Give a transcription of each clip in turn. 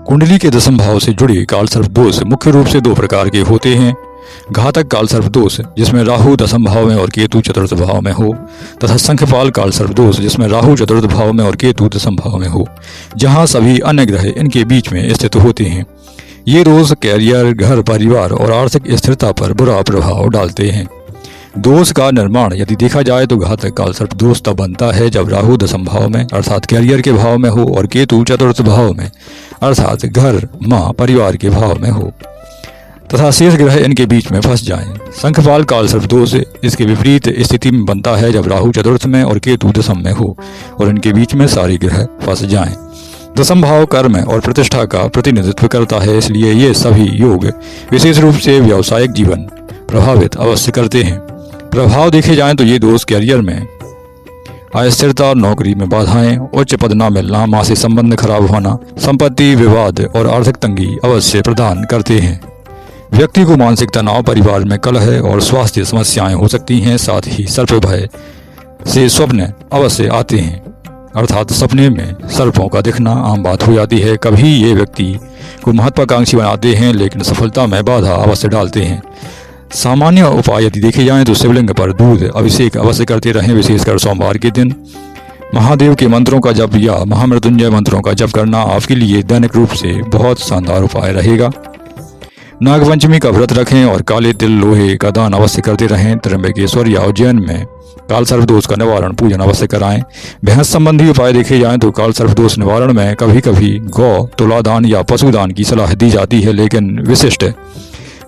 कुंडली के दशम भाव से जुड़े कालसर्प दोष मुख्य रूप से दो प्रकार के होते हैं। घातक कालसर्प दोष जिसमें राहु दशम भाव में और केतु चतुर्थ भाव में हो, तथा संख्यपाल कालसर्प दोष जिसमें राहु चतुर्थ भाव में और केतु दशम भाव में हो, जहां सभी अन्य ग्रह इनके बीच में स्थित होते हैं। ये दोष कैरियर, घर, परिवार और आर्थिक स्थिरता पर बुरा प्रभाव डालते हैं। दोष का निर्माण यदि देखा जाए तो घातक कालसर्प दोष तब बनता है जब राहु दशम भाव में अर्थात कैरियर के भाव में हो और केतु चतुर्थ भाव में अर्थात घर, माँ, परिवार के भाव में हो तथा शेष ग्रह इनके बीच में फंस जाएं। संख्यपाल कालसर्प दोष इसके विपरीत स्थिति में बनता है जब राहु चतुर्थ में और केतु दशम में हो और इनके बीच में सारे ग्रह फंस जाएं। दशम भाव कर्म और प्रतिष्ठा का प्रतिनिधित्व करता है, इसलिए ये सभी योग विशेष रूप से व्यावसायिक जीवन प्रभावित अवश्य करते हैं। प्रभाव देखे जाएं तो ये दोष कैरियर में अस्थिरता, नौकरी में बाधाएं, उच्च पद न मिलना, मां से संबंध खराब होना, संपत्ति विवाद और आर्थिक तंगी अवश्य प्रदान करते हैं। व्यक्ति को मानसिक तनाव, परिवार में कलह और स्वास्थ्य समस्याएं हो सकती हैं। साथ ही सर्प भय से स्वप्न अवश्य आते हैं, अर्थात सपने में सर्पों का दिखना आम बात हो जाती है। कभी ये व्यक्ति को महत्वाकांक्षी बनाते हैं लेकिन सफलता में बाधा अवश्य डालते हैं। सामान्य उपाय यदि देखे जाएं तो शिवलिंग पर दूध अभिषेक अवश्य करते रहें, विशेषकर सोमवार के दिन। महादेव के मंत्रों का जप या महामृत्युंजय मंत्रों का जप करना आपके लिए दैनिक रूप से बहुत शानदार उपाय रहेगा। नागपंचमी का व्रत रखें और काले तिल लोहे का दान अवश्य करते रहें। त्र्यंबकेश्वर या उज्जैन में कालसर्प दोष का निवारण पूजन अवश्य कराएं। भैंस संबंधी उपाय देखे जाएं तो कालसर्प दोष निवारण में कभी कभी गौ, तुलादान या पशुदान की सलाह दी जाती है, लेकिन विशिष्ट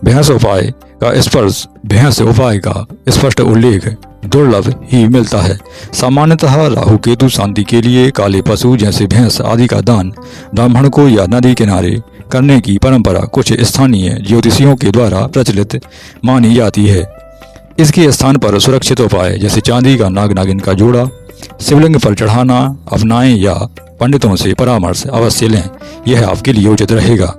भैंस उपाय का स्पष्ट उल्लेख दुर्लभ ही मिलता है। सामान्यतः राहु केतु शांति के लिए काले पशु जैसे भैंस आदि का दान ब्राह्मण को या नदी किनारे करने की परंपरा कुछ स्थानीय ज्योतिषियों के द्वारा प्रचलित मानी जाती है। इसके स्थान पर सुरक्षित उपाय जैसे चांदी का नाग नागिन का जोड़ा शिवलिंग पर चढ़ाना अपनाएं या पंडितों से परामर्श अवश्य लें, यह आपके लिए उचित रहेगा।